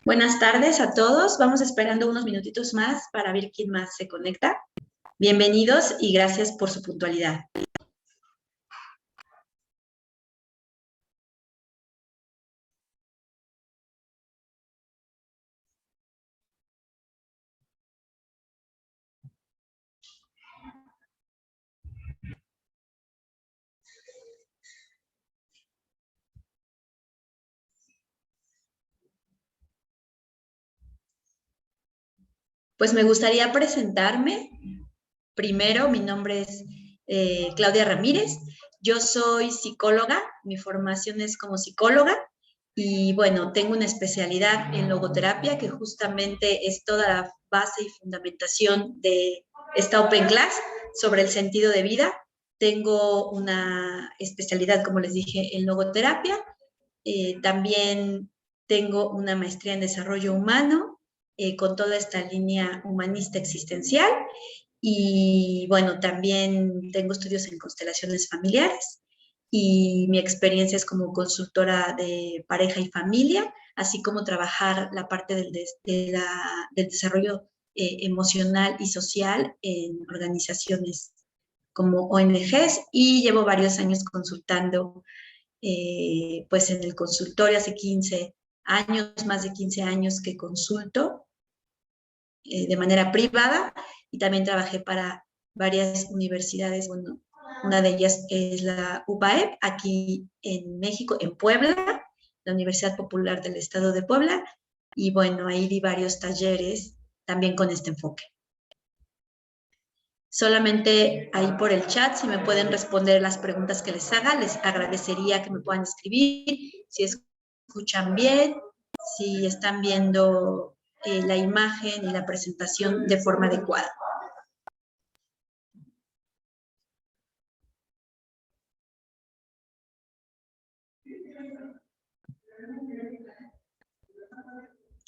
Buenas tardes a todos. Vamos esperando unos minutitos más para ver quién más se conecta. Bienvenidos y gracias por su puntualidad. Pues me gustaría presentarme. Primero, mi nombre es Claudia Ramírez. Yo soy psicóloga, mi formación es como psicóloga y bueno, tengo una especialidad en logoterapia que justamente es toda la base y fundamentación de esta Open Class sobre el sentido de vida. Tengo una especialidad, como les dije, en logoterapia. También tengo una maestría en desarrollo humano con toda esta línea humanista existencial. Y bueno, también tengo estudios en constelaciones familiares y mi experiencia es como consultora de pareja y familia, así como trabajar la parte del desarrollo emocional y social en organizaciones como ONGs y llevo varios años consultando pues en el consultorio hace 15 años, más de 15 años que consulto de manera privada y también trabajé para varias universidades, bueno, una de ellas es la UPAEP, aquí en México, en Puebla, la Universidad Popular del Estado de Puebla, y bueno, ahí di varios talleres también con este enfoque. Solamente ahí por el chat, si me pueden responder las preguntas que les haga, les agradecería que me puedan escribir, si escuchan bien, si están viendo la imagen y la presentación de forma adecuada.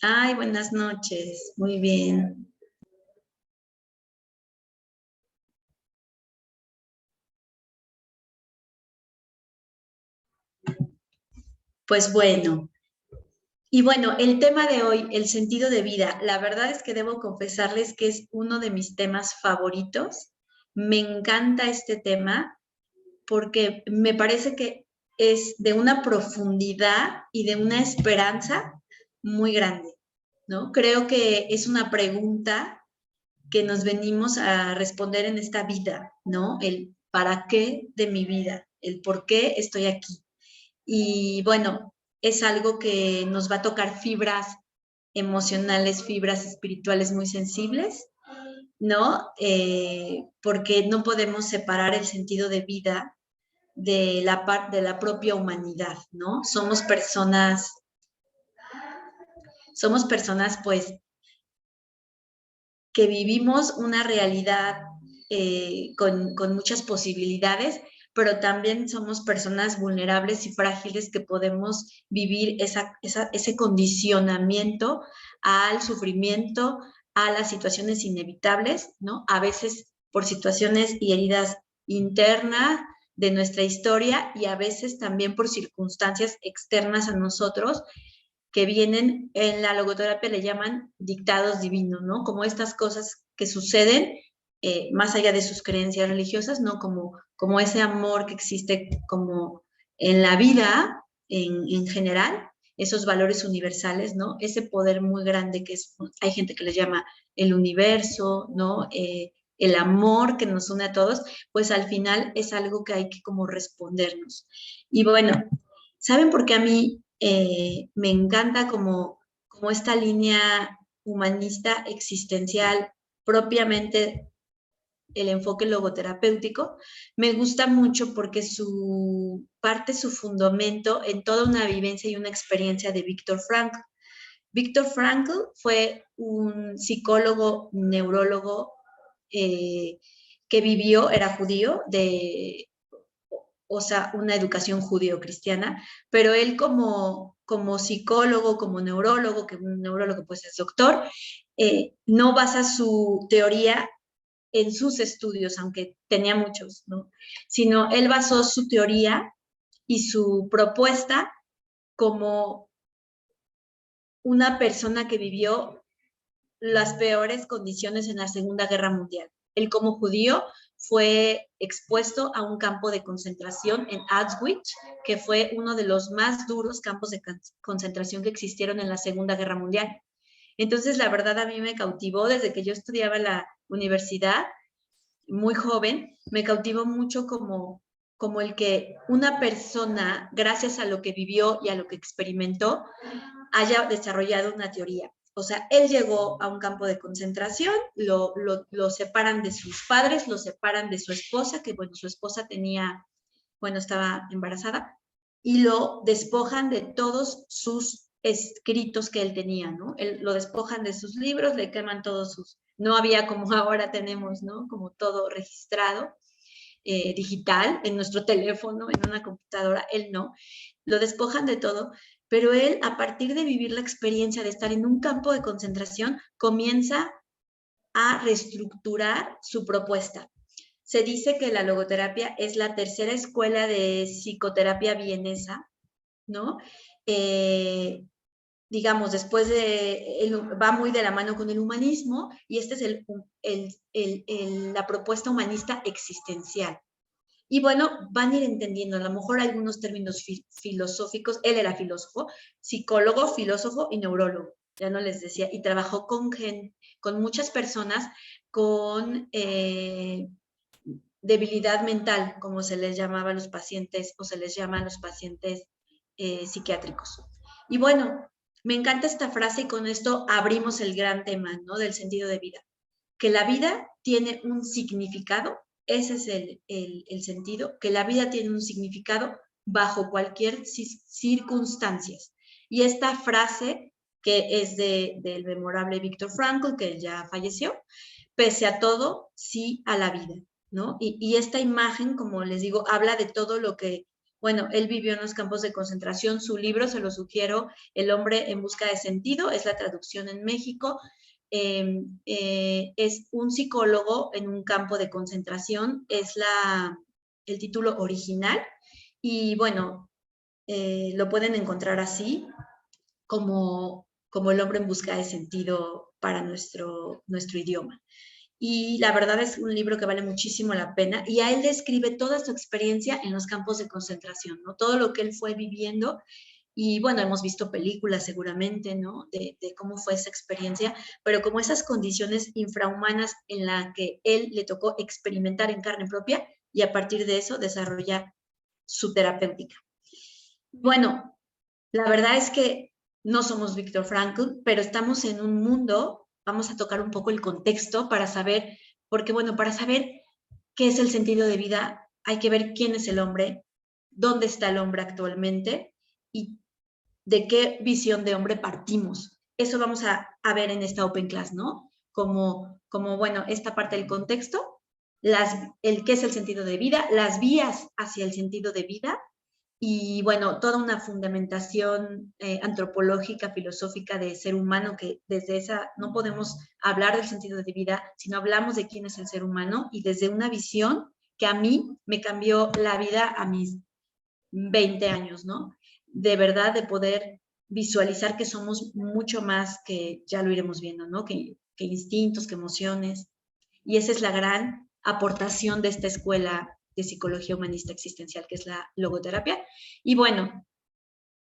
Ay, buenas noches, muy bien. Pues bueno, y bueno, el tema de hoy, el sentido de vida, la verdad es que debo confesarles que es uno de mis temas favoritos. Me encanta este tema porque me parece que es de una profundidad y de una esperanza muy grande, ¿no? Creo que es una pregunta que nos venimos a responder en esta vida, ¿no? El para qué de mi vida, el por qué estoy aquí. Y bueno, es algo que nos va a tocar fibras emocionales, fibras espirituales muy sensibles, ¿no? Porque no podemos separar el sentido de vida de la propia humanidad, ¿no? Somos personas pues que vivimos una realidad con muchas posibilidades, pero también somos personas vulnerables y frágiles que podemos vivir ese condicionamiento al sufrimiento, a las situaciones inevitables, ¿no? A veces por situaciones y heridas internas de nuestra historia y a veces también por circunstancias externas a nosotros que vienen, en la logoterapia le llaman dictados divinos, ¿no? Como estas cosas que suceden más allá de sus creencias religiosas, ¿no? Como ese amor que existe como en la vida en general, esos valores universales, ¿no? Ese poder muy grande que es, hay gente que le llama el universo, ¿no? El amor que nos une a todos, pues al final es algo que hay que como respondernos. Y bueno, ¿saben por qué a mí me encanta como esta línea humanista existencial propiamente el enfoque logoterapéutico? Me gusta mucho porque su fundamento en toda una vivencia y una experiencia de Viktor Frankl. Viktor Frankl fue un psicólogo, neurólogo que vivió, era judío, o sea, una educación judío-cristiana, pero él como psicólogo, como neurólogo, que un neurólogo pues es doctor, no basa su teoría en sus estudios, aunque tenía muchos, ¿no? Sino él basó su teoría y su propuesta como una persona que vivió las peores condiciones en la Segunda Guerra Mundial. Él como judío fue expuesto a un campo de concentración en Auschwitz, que fue uno de los más duros campos de concentración que existieron en la Segunda Guerra Mundial. Entonces, la verdad, a mí me cautivó desde que yo estudiaba en la universidad, muy joven, me cautivó mucho como el que una persona, gracias a lo que vivió y a lo que experimentó, haya desarrollado una teoría. O sea, él llegó a un campo de concentración, lo separan de sus padres, lo separan de su esposa, que bueno, su esposa estaba embarazada, y lo despojan de todos sus escritos que él tenía, ¿no? Lo despojan de sus libros, le queman todos sus, no había como ahora tenemos, ¿no? Como todo registrado, digital, en nuestro teléfono, en una computadora, él no, lo despojan de todo, pero él, a partir de vivir la experiencia de estar en un campo de concentración, comienza a reestructurar su propuesta. Se dice que la logoterapia es la tercera escuela de psicoterapia vienesa, ¿no? Digamos, después va muy de la mano con el humanismo, y esta es la propuesta humanista existencial. Y bueno, van a ir entendiendo a lo mejor algunos términos filosóficos. Él era filósofo, psicólogo, filósofo y neurólogo, ya no les decía, y trabajó con muchas personas con debilidad mental, como se les llamaba a los pacientes, o se les llama a los pacientes psiquiátricos. Y bueno, me encanta esta frase, y con esto abrimos el gran tema, ¿no? Del sentido de vida. Que la vida tiene un significado, ese es el sentido, que la vida tiene un significado bajo cualquier circunstancias. Y esta frase, que es del memorable Viktor Frankl, que ya falleció, pese a todo, sí a la vida, ¿no? Y esta imagen, como les digo, habla de todo lo que, bueno, él vivió en los campos de concentración. Su libro, se lo sugiero, El hombre en busca de sentido, es la traducción en México. Es un psicólogo en un campo de concentración, es el título original, y bueno, lo pueden encontrar así, como El hombre en busca de sentido para nuestro idioma. Y la verdad es un libro que vale muchísimo la pena, y a él describe toda su experiencia en los campos de concentración, ¿no? Todo lo que él fue viviendo. Y bueno, hemos visto películas seguramente, ¿no? De cómo fue esa experiencia, pero como esas condiciones infrahumanas en las que él le tocó experimentar en carne propia, y a partir de eso desarrollar su terapéutica. Bueno, la verdad es que no somos Viktor Frankl, pero estamos en un mundo, vamos a tocar un poco el contexto para saber, porque bueno, para saber qué es el sentido de vida, hay que ver quién es el hombre, dónde está el hombre actualmente y de qué visión de hombre partimos. Eso vamos a ver en esta Open Class, ¿no? Bueno, esta parte del contexto, el qué es el sentido de vida, las vías hacia el sentido de vida, y bueno, toda una fundamentación antropológica, filosófica de ser humano, que desde esa no podemos hablar del sentido de vida si no hablamos de quién es el ser humano, y desde una visión que a mí me cambió la vida a mis 20 años, ¿no? De verdad, de poder visualizar que somos mucho más, que ya lo iremos viendo, ¿no? Que instintos, que emociones. Y esa es la gran aportación de esta escuela de psicología humanista existencial, que es la logoterapia. Y bueno,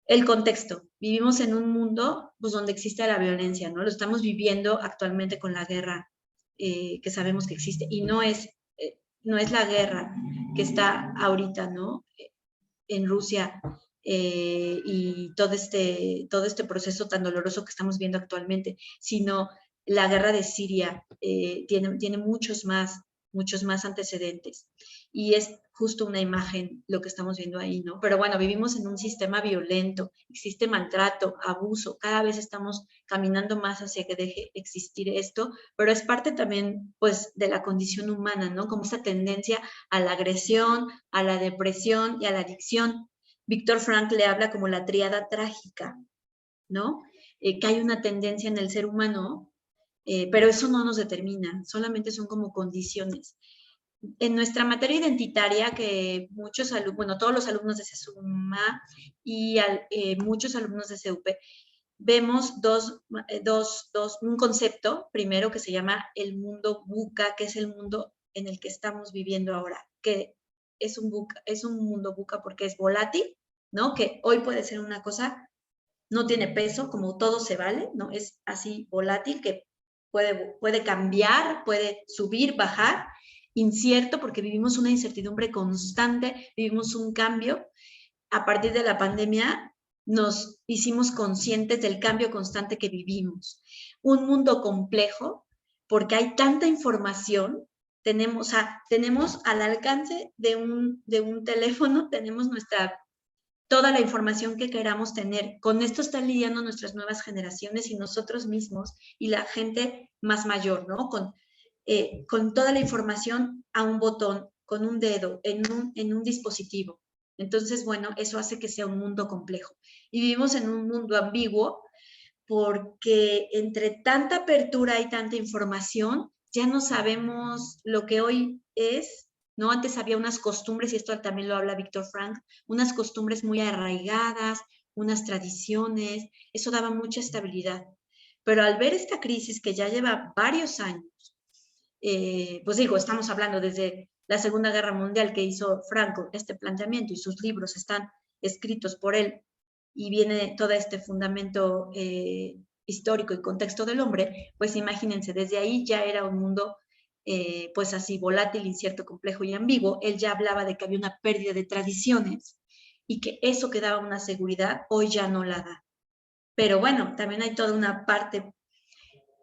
el contexto. Vivimos en un mundo, pues, donde existe la violencia, ¿no? Lo estamos viviendo actualmente con la guerra que sabemos que existe, y no es la guerra que está ahorita, ¿no? En Rusia, y todo este proceso tan doloroso que estamos viendo actualmente, sino la guerra de Siria tiene muchos más antecedentes, y es justo una imagen lo que estamos viendo ahí, ¿no? Pero bueno, vivimos en un sistema violento, existe maltrato, abuso, cada vez estamos caminando más hacia que deje existir esto, pero es parte también, pues, de la condición humana, ¿no? Como esa tendencia a la agresión, a la depresión y a la adicción. Viktor Frankl le habla como la tríada trágica, ¿no? Que hay una tendencia en el ser humano pero eso no nos determina, solamente son como condiciones. En nuestra materia identitaria, que muchos alumnos, bueno, todos los alumnos de CESUMA y muchos alumnos de CUP, vemos un concepto, primero que se llama el mundo VUCA, que es el mundo en el que estamos viviendo ahora, que es un mundo VUCA porque es volátil, ¿no? Que hoy puede ser una cosa, no tiene peso, como todo se vale, ¿no? Es así volátil, que puede cambiar, puede subir, bajar, incierto, porque vivimos una incertidumbre constante, vivimos un cambio. A partir de la pandemia nos hicimos conscientes del cambio constante que vivimos. Un mundo complejo, porque hay tanta información, tenemos al alcance de un teléfono, tenemos toda la información que queramos tener. Con esto están lidiando nuestras nuevas generaciones y nosotros mismos y la gente más mayor, ¿no? Con toda la información a un botón, con un dedo, en un dispositivo. Entonces, bueno, eso hace que sea un mundo complejo. Y vivimos en un mundo ambiguo porque entre tanta apertura y tanta información, ya no sabemos lo que hoy es, ¿no? Antes había unas costumbres, y esto también lo habla Víctor Frank, unas costumbres muy arraigadas, unas tradiciones, eso daba mucha estabilidad. Pero al ver esta crisis que ya lleva varios años, pues digo, estamos hablando desde la Segunda Guerra Mundial que hizo Franco este planteamiento y sus libros están escritos por él y viene todo este fundamento histórico y contexto del hombre, pues imagínense, desde ahí ya era un mundo pues así volátil, incierto, complejo y ambiguo. Él ya hablaba de que había una pérdida de tradiciones y que eso que daba una seguridad hoy ya no la da. Pero bueno, también hay toda una parte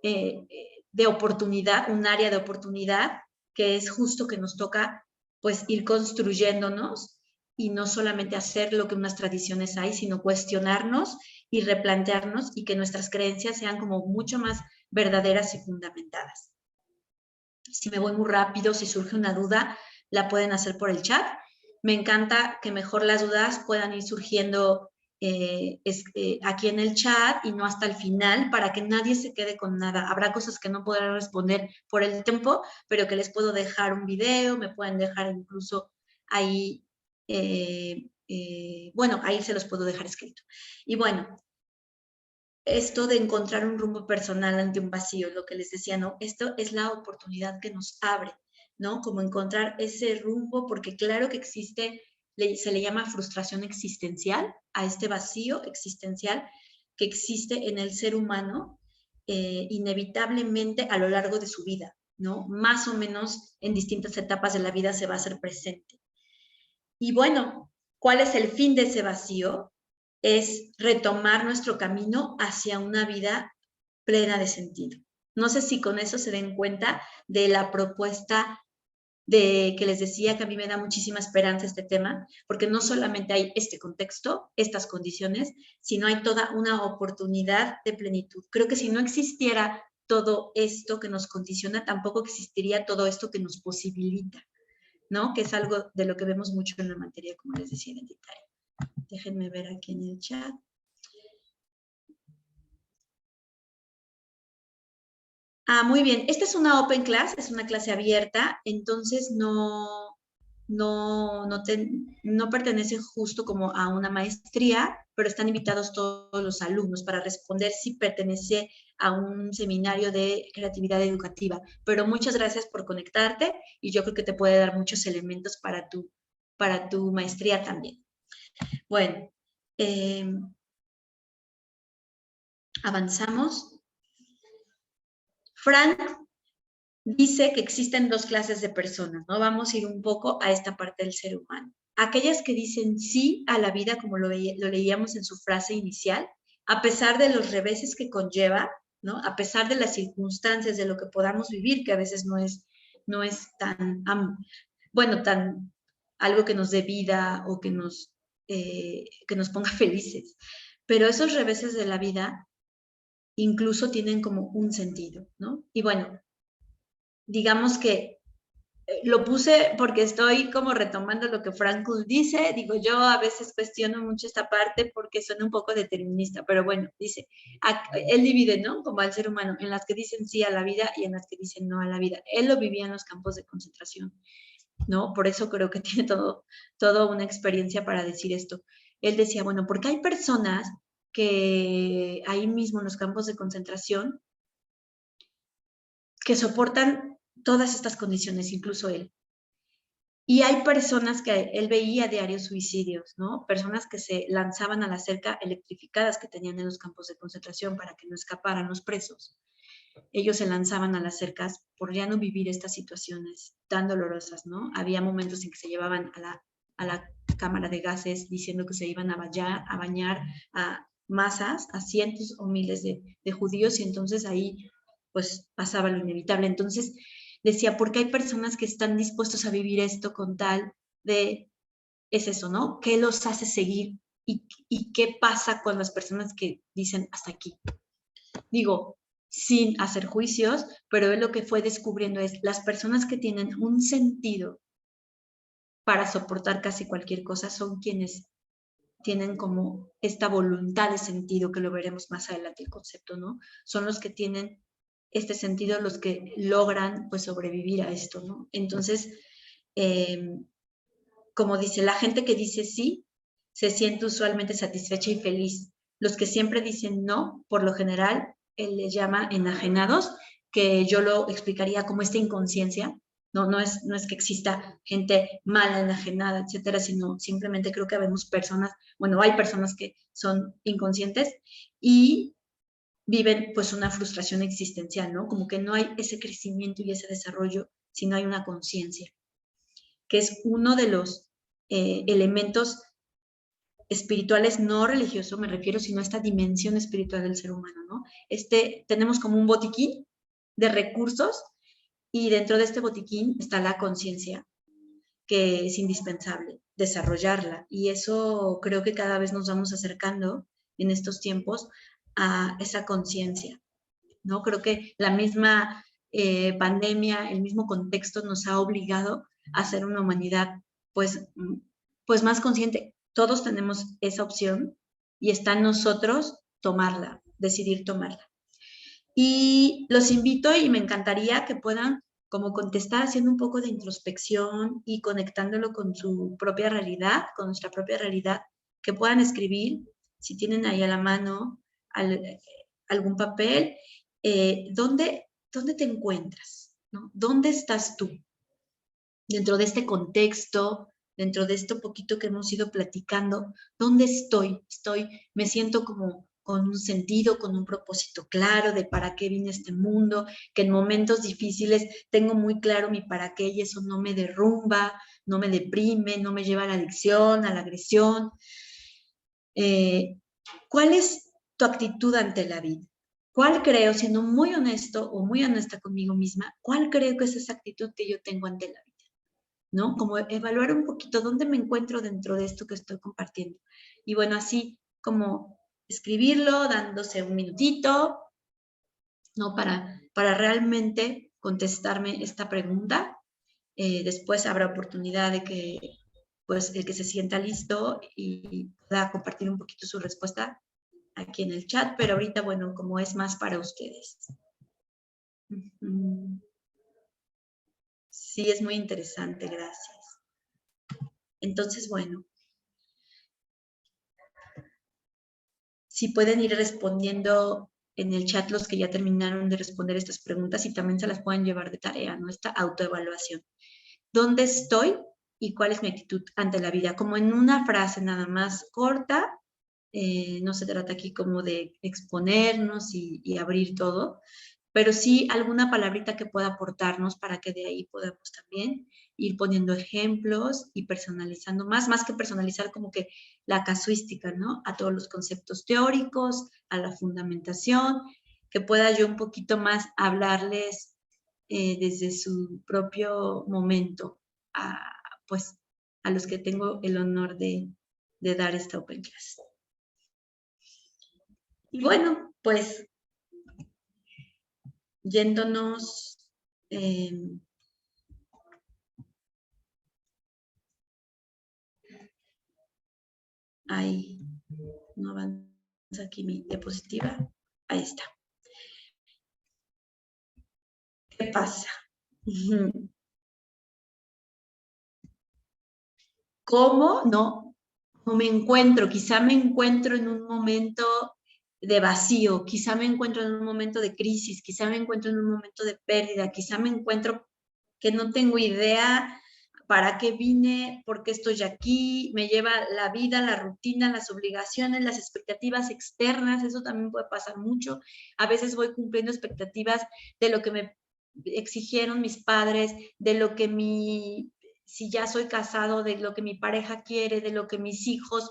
de oportunidad, un área de oportunidad que es justo que nos toca pues ir construyéndonos y no solamente hacer lo que unas tradiciones hay, sino cuestionarnos y replantearnos y que nuestras creencias sean como mucho más verdaderas y fundamentadas. Si me voy muy rápido, si surge una duda, la pueden hacer por el chat. Me encanta que mejor las dudas puedan ir surgiendo aquí en el chat y no hasta el final para que nadie se quede con nada. Habrá cosas que no podré responder por el tiempo, pero que les puedo dejar un video, me pueden dejar incluso ahí, bueno, ahí se los puedo dejar escrito. Y bueno, esto de encontrar un rumbo personal ante un vacío, lo que les decía, ¿no? Esto es la oportunidad que nos abre, ¿no? Como encontrar ese rumbo, porque claro que existe, se le llama frustración existencial a este vacío existencial que existe en el ser humano inevitablemente a lo largo de su vida, ¿no? Más o menos en distintas etapas de la vida se va a hacer presente. Y bueno, ¿cuál es el fin de ese vacío? Es retomar nuestro camino hacia una vida plena de sentido. No sé si con eso se den cuenta de la propuesta de que les decía que a mí me da muchísima esperanza este tema, porque no solamente hay este contexto, estas condiciones, sino hay toda una oportunidad de plenitud. Creo que si no existiera todo esto que nos condiciona, tampoco existiría todo esto que nos posibilita, ¿no? Que es algo de lo que vemos mucho en la materia, como les decía, identitaria. Déjenme ver aquí en el chat. Muy bien. Esta es una open class, es una clase abierta, entonces no pertenece justo como a una maestría, pero están invitados todos los alumnos para responder si pertenece a un seminario de creatividad educativa. Pero muchas gracias por conectarte y yo creo que te puede dar muchos elementos para tu maestría también. Bueno, avanzamos. Frank dice que existen dos clases de personas, ¿no? Vamos a ir un poco a esta parte del ser humano. Aquellas que dicen sí a la vida, como lo leíamos en su frase inicial, a pesar de los reveses que conlleva, ¿no? A pesar de las circunstancias, de lo que podamos vivir, que a veces no es tan, bueno, tan algo que nos dé vida o que nos ponga felices. Pero esos reveses de la vida incluso tienen como un sentido, ¿no? Y bueno, digamos que lo puse porque estoy como retomando lo que Frankl dice. Digo, yo a veces cuestiono mucho esta parte porque suena un poco determinista, pero bueno, dice, él divide, ¿no? Como al ser humano, en las que dicen sí a la vida y en las que dicen no a la vida. Él lo vivía en los campos de concentración, ¿no? Por eso creo que tiene todo una experiencia para decir esto. Él decía, bueno, porque hay personas que ahí mismo en los campos de concentración que soportan todas estas condiciones, incluso él. Y hay personas que él veía a diario suicidios, ¿no? Personas que se lanzaban a la cerca electrificadas que tenían en los campos de concentración para que no escaparan los presos. Ellos se lanzaban a las cercas por ya no vivir estas situaciones tan dolorosas, ¿no? Había momentos en que se llevaban a la cámara de gases diciendo que se iban a bañar a masas, a cientos o miles de judíos, y entonces ahí pues pasaba lo inevitable. Entonces decía, ¿por qué hay personas que están dispuestos a vivir esto con tal de, es eso, ¿no? ¿Qué los hace seguir? ¿Y qué pasa con las personas que dicen hasta aquí? Digo, sin hacer juicios, pero él lo que fue descubriendo es las personas que tienen un sentido para soportar casi cualquier cosa son quienes tienen como esta voluntad de sentido, que lo veremos más adelante el concepto, ¿no? Son los que tienen este sentido, los que logran pues sobrevivir a esto, ¿no? Entonces, como dice, la gente que dice sí se siente usualmente satisfecha y feliz. Los que siempre dicen no, por lo general, él les llama enajenados, que yo lo explicaría como esta inconsciencia. No es que exista gente mala, enajenada, etcétera, sino simplemente creo que vemos personas, bueno, hay personas que son inconscientes y viven pues una frustración existencial, ¿no? Como que no hay ese crecimiento y ese desarrollo si no hay una conciencia, que es uno de los elementos espirituales, no religioso me refiero, sino a esta dimensión espiritual del ser humano, ¿no? Tenemos como un botiquín de recursos y dentro de este botiquín está la conciencia, que es indispensable desarrollarla, y eso creo que cada vez nos vamos acercando en estos tiempos a esa conciencia, ¿no? Creo que la misma pandemia, el mismo contexto nos ha obligado a ser una humanidad pues, pues más consciente. Todos tenemos esa opción y está en nosotros tomarla, decidir tomarla. Y los invito y me encantaría que puedan como contestar haciendo un poco de introspección y conectándolo con su propia realidad, con nuestra propia realidad, que puedan escribir, si tienen ahí a la mano algún papel, ¿dónde te encuentras? ¿No? ¿Dónde estás tú? Dentro de este contexto, dentro de esto poquito que hemos ido platicando, ¿dónde estoy? Me siento como con un sentido, con un propósito claro de para qué vine a este mundo, que en momentos difíciles tengo muy claro mi para qué y eso no me derrumba, no me deprime, no me lleva a la adicción, a la agresión. ¿Cuál es tu actitud ante la vida? ¿Cuál creo, siendo muy honesto o muy honesta conmigo misma, cuál creo que es esa actitud que yo tengo ante la vida? ¿No? Como evaluar un poquito dónde me encuentro dentro de esto que estoy compartiendo. Y bueno, así como escribirlo, dándose un minutito, ¿no? Para realmente contestarme esta pregunta. Después habrá oportunidad de que, pues, el que se sienta listo y pueda compartir un poquito su respuesta aquí en el chat, pero ahorita, bueno, como es más para ustedes. Sí, es muy interesante, gracias. Entonces, bueno, si pueden ir respondiendo en el chat los que ya terminaron de responder estas preguntas y también se las pueden llevar de tarea, ¿no? Esta autoevaluación. ¿Dónde estoy y cuál es mi actitud ante la vida? Como en una frase nada más corta, no se trata aquí como de exponernos y abrir todo, pero sí alguna palabrita que pueda aportarnos para que de ahí podamos también ir poniendo ejemplos y personalizando más que personalizar como que la casuística, ¿no? A todos los conceptos teóricos, a la fundamentación, que pueda yo un poquito más hablarles desde su propio momento, pues a los que tengo el honor de dar esta Open Class. Y bueno, pues yéndonos Ahí, no avanza aquí mi diapositiva. Ahí está. ¿Qué pasa? ¿Cómo? No me encuentro, quizá me encuentro en un momento de vacío, quizá me encuentro en un momento de crisis, quizá me encuentro en un momento de pérdida, quizá me encuentro que no tengo idea para qué vine, por qué estoy aquí, me lleva la vida, la rutina, las obligaciones, las expectativas externas, eso también puede pasar mucho. A veces voy cumpliendo expectativas de lo que me exigieron mis padres, de lo que si ya soy casado, de lo que mi pareja quiere, de lo que mis hijos,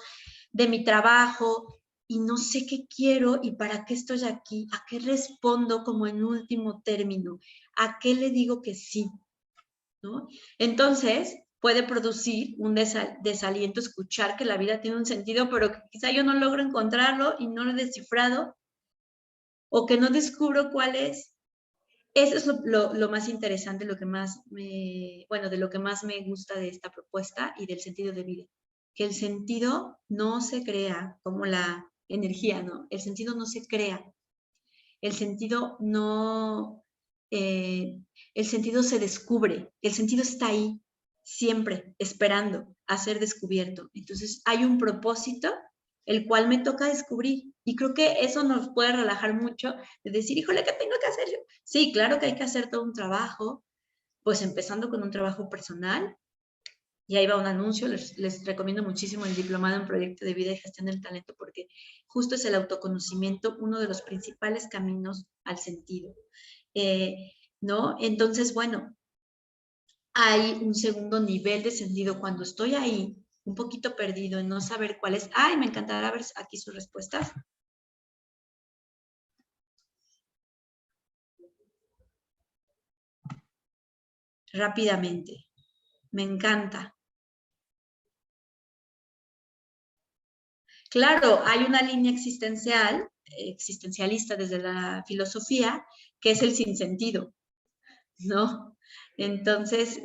de mi trabajo, y no sé qué quiero y para qué estoy aquí, a qué respondo como en último término, a qué le digo que sí, ¿no? Entonces, puede producir un desaliento escuchar que la vida tiene un sentido, pero que quizá yo no logro encontrarlo y no lo he descifrado, o que no descubro cuál es. Eso es lo más interesante, lo que más de lo que más me gusta de esta propuesta y del sentido de vida. Que el sentido no se crea como la energía, ¿no? El sentido no se crea. El sentido no, el sentido se descubre. El sentido está ahí, siempre, esperando a ser descubierto. Entonces, hay un propósito el cual me toca descubrir. Y creo que eso nos puede relajar mucho de decir, híjole, ¿qué tengo que hacer yo? Sí, claro que hay que hacer todo un trabajo, pues empezando con un trabajo personal. Y ahí va un anuncio, les recomiendo muchísimo el diplomado en proyecto de vida y gestión del talento, porque justo es el autoconocimiento uno de los principales caminos al sentido. ¿No? Entonces, bueno, hay un segundo nivel de sentido cuando estoy ahí, un poquito perdido en no saber cuál es. Ay, me encantará ver aquí sus respuestas. Rápidamente. Me encanta. Claro, hay una línea existencialista desde la filosofía, que es el sinsentido, ¿no? Entonces,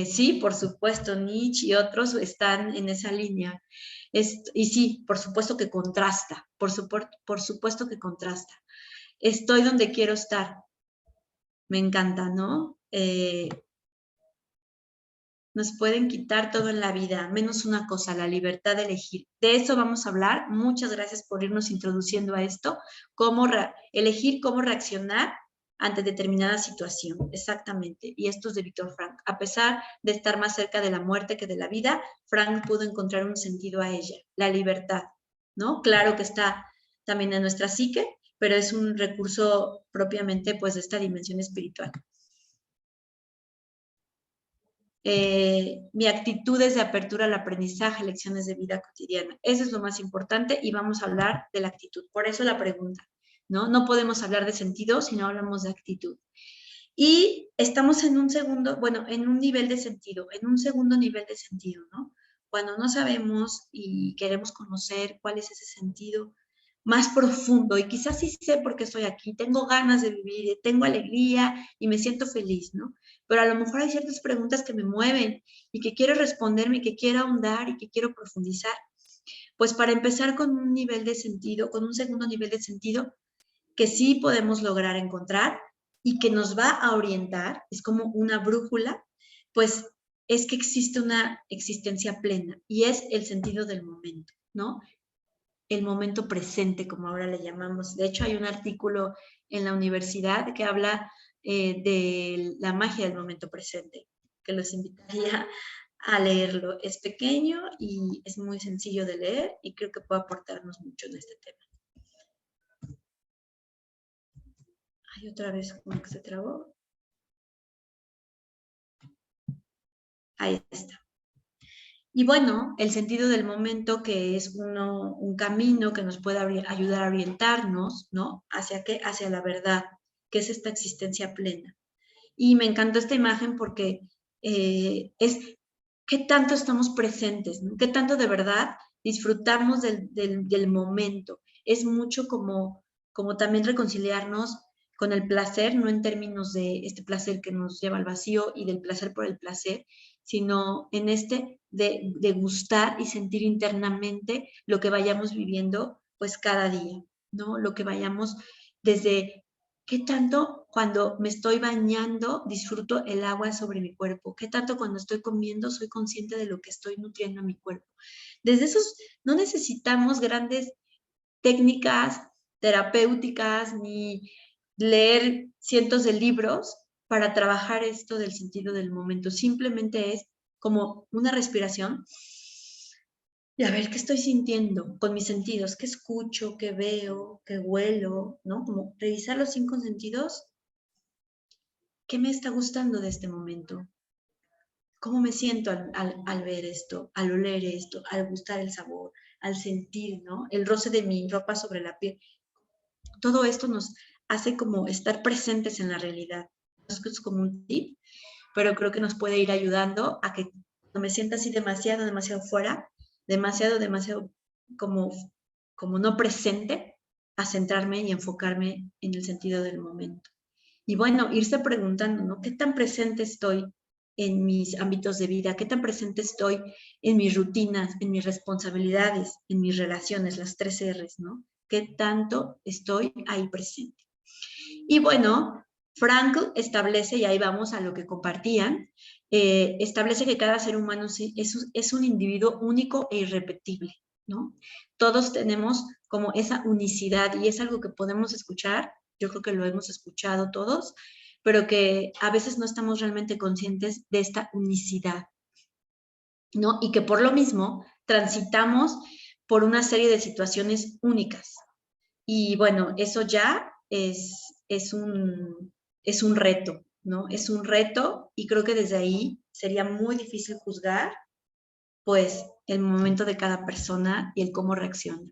sí, por supuesto, Nietzsche y otros están en esa línea. Y sí, por supuesto que contrasta, por supuesto que contrasta. Estoy donde quiero estar, me encanta, ¿no? Nos pueden quitar todo en la vida, menos una cosa, la libertad de elegir. De eso vamos a hablar. Muchas gracias por irnos introduciendo a esto, elegir cómo reaccionar ante determinada situación. Exactamente. Y esto es de Víctor Frank. A pesar de estar más cerca de la muerte que de la vida, Frank pudo encontrar un sentido a ella, la libertad, ¿no? Claro que está también en nuestra psique, pero es un recurso propiamente pues de esta dimensión espiritual. Mi actitud es de apertura al aprendizaje, lecciones de vida cotidiana. Eso es lo más importante y vamos a hablar de la actitud. Por eso la pregunta, ¿no? No podemos hablar de sentido si no hablamos de actitud. Y estamos en un segundo, bueno, en un nivel de sentido, en un segundo nivel de sentido, ¿no? Cuando no sabemos y queremos conocer cuál es ese sentido más profundo y quizás sí sé por qué estoy aquí, tengo ganas de vivir, tengo alegría y me siento feliz, ¿no? Pero a lo mejor hay ciertas preguntas que me mueven y que quiero responderme y que quiero ahondar y que quiero profundizar. Pues para empezar con un nivel de sentido, con un segundo nivel de sentido que sí podemos lograr encontrar y que nos va a orientar, es como una brújula, pues es que existe una existencia plena y es el sentido del momento, ¿no? El momento presente, como ahora le llamamos. De hecho, hay un artículo en la universidad que habla de la magia del momento presente, que los invitaría a leerlo. Es pequeño y es muy sencillo de leer y creo que puede aportarnos mucho en este tema. Ay, otra vez como que se trabó. Ahí está. Y bueno, el sentido del momento, que es un camino que nos puede ayudar a orientarnos, ¿no? ¿Hacia qué? Hacia la verdad, que es esta existencia plena. Y me encantó esta imagen porque es qué tanto estamos presentes, ¿no? Qué tanto de verdad disfrutamos del momento. Es mucho como también reconciliarnos con el placer, no en términos de este placer que nos lleva al vacío y del placer por el placer, sino en de gustar y sentir internamente lo que vayamos viviendo pues cada día, ¿no? Lo que vayamos desde qué tanto cuando me estoy bañando disfruto el agua sobre mi cuerpo, qué tanto cuando estoy comiendo soy consciente de lo que estoy nutriendo a mi cuerpo. Desde esos no necesitamos grandes técnicas terapéuticas ni leer cientos de libros para trabajar esto del sentido del momento. Simplemente es como una respiración y a ver qué estoy sintiendo con mis sentidos, qué escucho, qué veo, qué huelo, ¿no? Como revisar los 5 sentidos, qué me está gustando de este momento, cómo me siento al ver esto, al oler esto, al gustar el sabor, al sentir, ¿no? El roce de mi ropa sobre la piel. Todo esto nos hace como estar presentes en la realidad. Es como un tip, pero creo que nos puede ir ayudando a que no me sienta así demasiado, demasiado fuera, demasiado como, como no presente, a centrarme y enfocarme en el sentido del momento. Y bueno, irse preguntando, ¿no? ¿Qué tan presente estoy en mis ámbitos de vida? ¿Qué tan presente estoy en mis rutinas, en mis responsabilidades, en mis relaciones, las 3 R's, ¿no? ¿Qué tanto estoy ahí presente? Y bueno, Frankl establece, y ahí vamos a lo que compartían, establece que cada ser humano es un individuo único e irrepetible, ¿no? Todos tenemos como esa unicidad y es algo que podemos escuchar, yo creo que lo hemos escuchado todos, pero que a veces no estamos realmente conscientes de esta unicidad, ¿no? Y que por lo mismo transitamos por una serie de situaciones únicas. Y bueno, eso ya es un reto, ¿no? Es un reto y creo que desde ahí sería muy difícil juzgar, pues, el momento de cada persona y el cómo reacciona.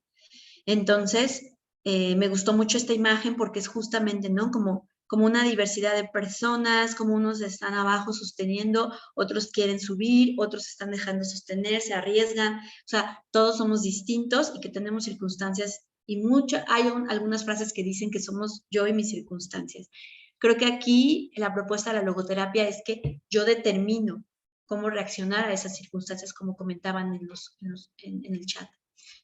Entonces, me gustó mucho esta imagen porque es justamente, ¿no? Como una diversidad de personas, como unos están abajo sosteniendo, otros quieren subir, otros están dejando sostener, se arriesgan, o sea, todos somos distintos y que tenemos circunstancias y algunas frases que dicen que somos yo y mis circunstancias. Creo que aquí la propuesta de la logoterapia es que yo determino cómo reaccionar a esas circunstancias, como comentaban en el chat.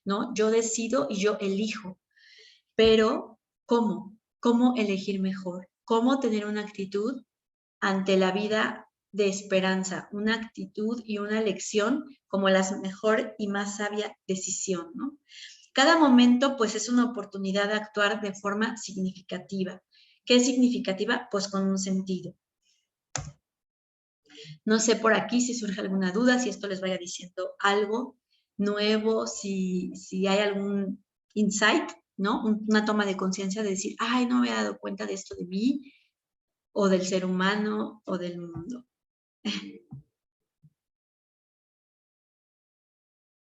¿No? Yo decido y yo elijo, pero ¿cómo? ¿Cómo elegir mejor? ¿Cómo tener una actitud ante la vida de esperanza? Una actitud y una elección como la mejor y más sabia decisión, ¿no? Cada momento, pues, es una oportunidad de actuar de forma significativa. ¿Qué es significativa? Pues con un sentido. No sé por aquí si surge alguna duda, si esto les vaya diciendo algo nuevo, si hay algún insight, ¿no? Una toma de conciencia de decir, ay, no me he dado cuenta de esto de mí, o del ser humano, o del mundo.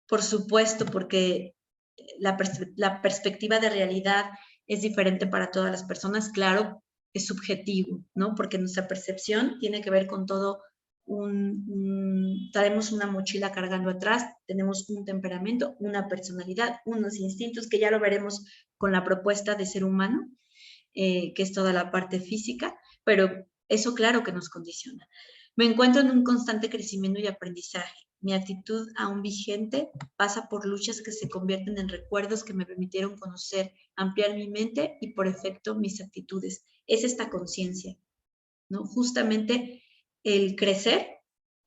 Por supuesto, porque la perspectiva de realidad es diferente para todas las personas, claro, es subjetivo, ¿no? Porque nuestra percepción tiene que ver con todo traemos una mochila cargando atrás, tenemos un temperamento, una personalidad, unos instintos, que ya lo veremos con la propuesta de ser humano, que es toda la parte física, pero eso claro que nos condiciona. Me encuentro en un constante crecimiento y aprendizaje. Mi actitud aún vigente pasa por luchas que se convierten en recuerdos que me permitieron conocer, ampliar mi mente y por efecto mis actitudes. Es esta conciencia, ¿no? Justamente el crecer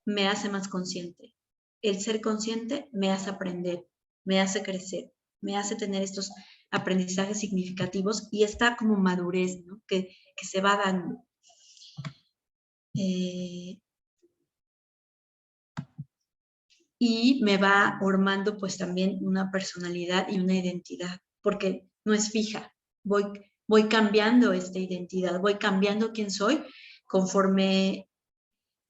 me hace más consciente. El ser consciente me hace aprender, me hace crecer, me hace tener estos aprendizajes significativos y esta como madurez, ¿no? que se va dando. Y me va formando pues también una personalidad y una identidad, porque no es fija, voy cambiando esta identidad, voy cambiando quién soy conforme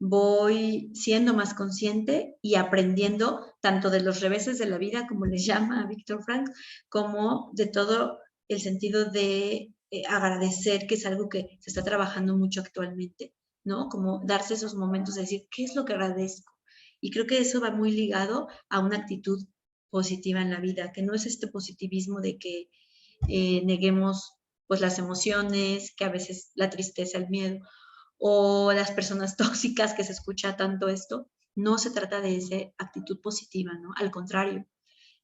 voy siendo más consciente y aprendiendo tanto de los reveses de la vida, como les llama a Víctor Frank, como de todo el sentido de agradecer, que es algo que se está trabajando mucho actualmente, ¿no? Como darse esos momentos de decir, ¿qué es lo que agradezco? Y creo que eso va muy ligado a una actitud positiva en la vida, que no es este positivismo de que neguemos pues las emociones, que a veces la tristeza, el miedo, o las personas tóxicas que se escucha tanto esto, no se trata de esa actitud positiva, ¿no? Al contrario,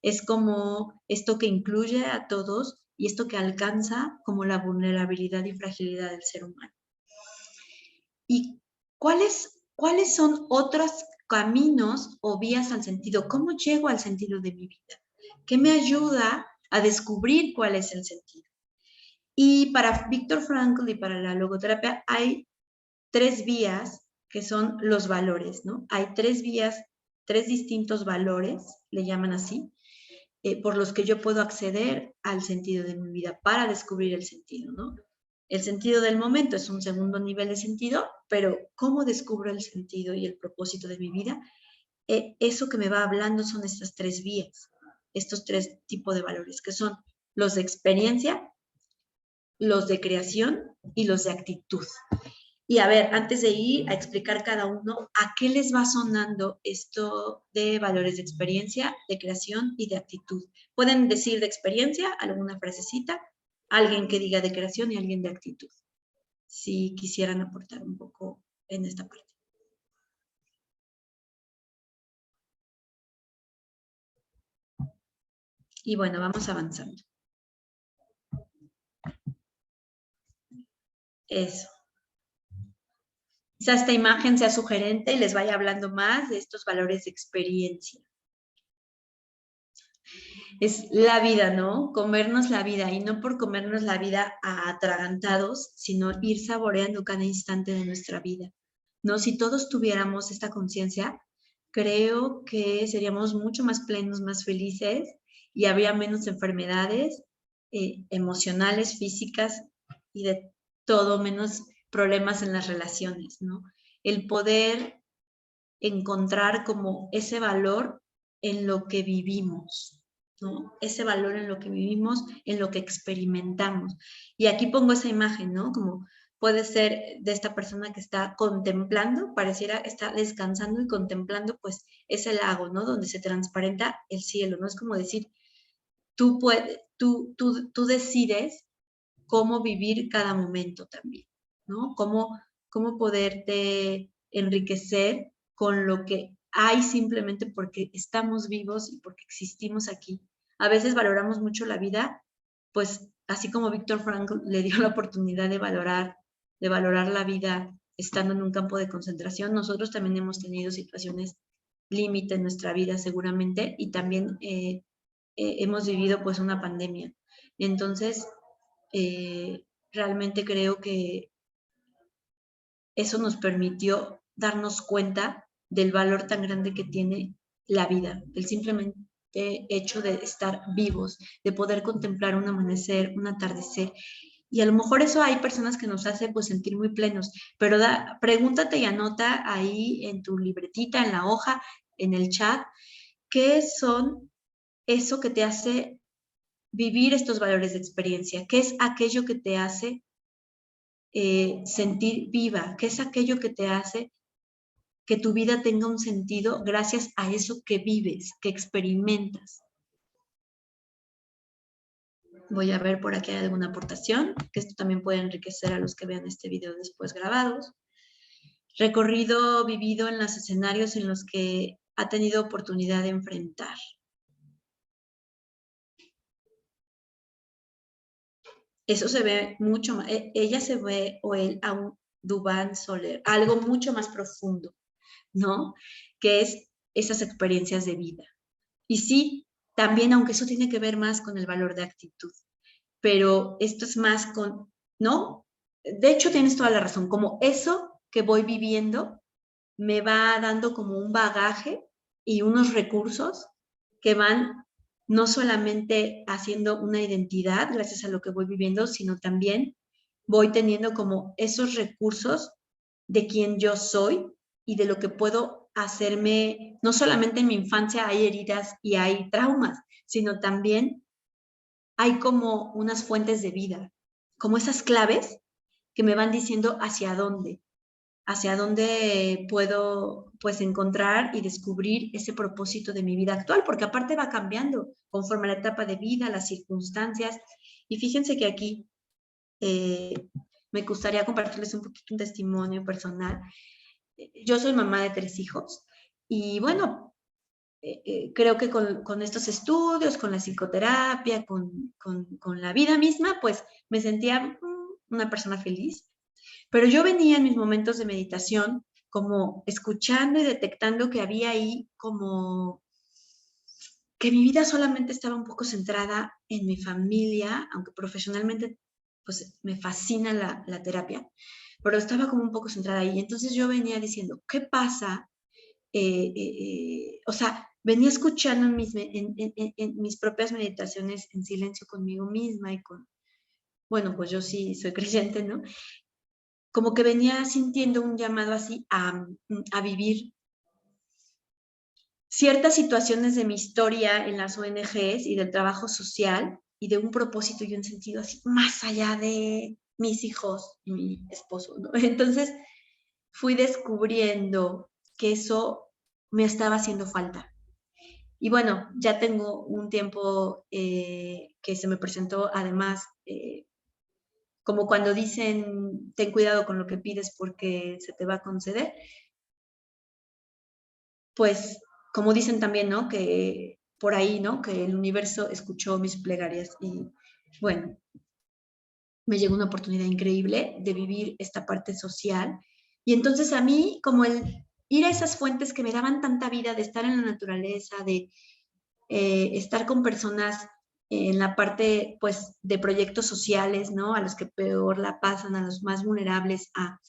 es como esto que incluye a todos y esto que alcanza como la vulnerabilidad y fragilidad del ser humano. ¿Y cuáles son otros caminos o vías al sentido? ¿Cómo llego al sentido de mi vida? ¿Qué me ayuda a descubrir cuál es el sentido? Y para Viktor Frankl y para la logoterapia hay 3 vías que son los valores, ¿no? Hay 3 vías, 3 distintos valores, le llaman así, por los que yo puedo acceder al sentido de mi vida para descubrir el sentido, ¿no? El sentido del momento es un segundo nivel de sentido, pero ¿cómo descubro el sentido y el propósito de mi vida? Eso que me va hablando son estas 3 vías, estos 3 tipos de valores, que son los de experiencia, los de creación y los de actitud. Y a ver, antes de ir a explicar cada uno, ¿a qué les va sonando esto de valores de experiencia, de creación y de actitud? Pueden decir de experiencia alguna frasecita, alguien que diga de creación y alguien de actitud, si quisieran aportar un poco en esta parte. Y bueno, vamos avanzando. Eso. Quizá esta imagen sea sugerente y les vaya hablando más de estos valores de experiencia. Es la vida, ¿no? Comernos la vida, y no por comernos la vida atragantados, sino ir saboreando cada instante de nuestra vida, ¿no? Si todos tuviéramos esta conciencia, creo que seríamos mucho más plenos, más felices, y habría menos enfermedades emocionales, físicas, y de todo, menos problemas en las relaciones, ¿no? El poder encontrar como ese valor en lo que vivimos, ¿no? Ese valor en lo que vivimos, en lo que experimentamos. Y aquí pongo esa imagen, ¿no? Como puede ser de esta persona que está contemplando, pareciera está descansando y contemplando, pues, ese lago, ¿no? Donde se transparenta el cielo, ¿no? Es como decir, tú decides cómo vivir cada momento también, ¿no? Cómo poderte enriquecer con lo que hay simplemente porque estamos vivos y porque existimos aquí. A veces valoramos mucho la vida, pues así como Viktor Frankl le dio la oportunidad de valorar la vida estando en un campo de concentración, nosotros también hemos tenido situaciones límite en nuestra vida seguramente y también hemos vivido pues una pandemia. Entonces, realmente creo que eso nos permitió darnos cuenta del valor tan grande que tiene la vida, el simplemente hecho de estar vivos, de poder contemplar un amanecer, un atardecer. Y a lo mejor eso hay personas que nos hace pues sentir muy plenos, pero pregúntate y anota ahí en tu libretita, en la hoja, en el chat, qué son eso que te hace vivir estos valores de experiencia, qué es aquello que te hace sentir viva, qué es aquello que te hace que tu vida tenga un sentido gracias a eso que vives, que experimentas. Voy a ver por aquí hay alguna aportación, que esto también puede enriquecer a los que vean este video después grabados. Recorrido vivido en los escenarios en los que ha tenido oportunidad de enfrentar. Eso se ve mucho más, ella se ve o él a un Dubán Soler, algo mucho más profundo, ¿no? Que es esas experiencias de vida. Y sí, también, aunque eso tiene que ver más con el valor de actitud, pero esto es más con, ¿no? De hecho, tienes toda la razón, como eso que voy viviendo me va dando como un bagaje y unos recursos que van no solamente haciendo una identidad gracias a lo que voy viviendo, sino también voy teniendo como esos recursos de quien yo soy y de lo que puedo hacerme, no solamente en mi infancia hay heridas y hay traumas, sino también hay como unas fuentes de vida, como esas claves que me van diciendo hacia dónde puedo pues encontrar y descubrir ese propósito de mi vida actual, porque aparte va cambiando conforme a la etapa de vida, las circunstancias. Y fíjense que aquí me gustaría compartirles un poquito un testimonio personal. Yo soy mamá de 3 hijos Y bueno, creo que con estos estudios, con la psicoterapia, con la vida misma, pues me sentía una persona feliz. Pero yo venía en mis momentos de meditación como escuchando y detectando que había ahí como que mi vida solamente estaba un poco centrada en mi familia, aunque profesionalmente pues me fascina la terapia, pero estaba como un poco centrada ahí. Entonces yo venía diciendo, ¿qué pasa? O sea, venía escuchando en mis propias meditaciones en silencio conmigo misma y con, bueno, pues yo sí soy creyente, ¿no? Como que venía sintiendo un llamado así a vivir ciertas situaciones de mi historia en las ONGs y del trabajo social y de un propósito y un sentido así más allá de mis hijos y mi esposo, ¿no? Entonces fui descubriendo que eso me estaba haciendo falta. Y bueno, ya tengo un tiempo que se me presentó además, como cuando dicen, ten cuidado con lo que pides porque se te va a conceder, pues como dicen también, ¿no? Que por ahí, ¿no? Que el universo escuchó mis plegarias y bueno, me llegó una oportunidad increíble de vivir esta parte social. Y entonces a mí, como el ir a esas fuentes que me daban tanta vida, de estar en la naturaleza, de estar con personas en la parte, pues, de proyectos sociales, ¿no? A los que peor la pasan, a los más vulnerables, a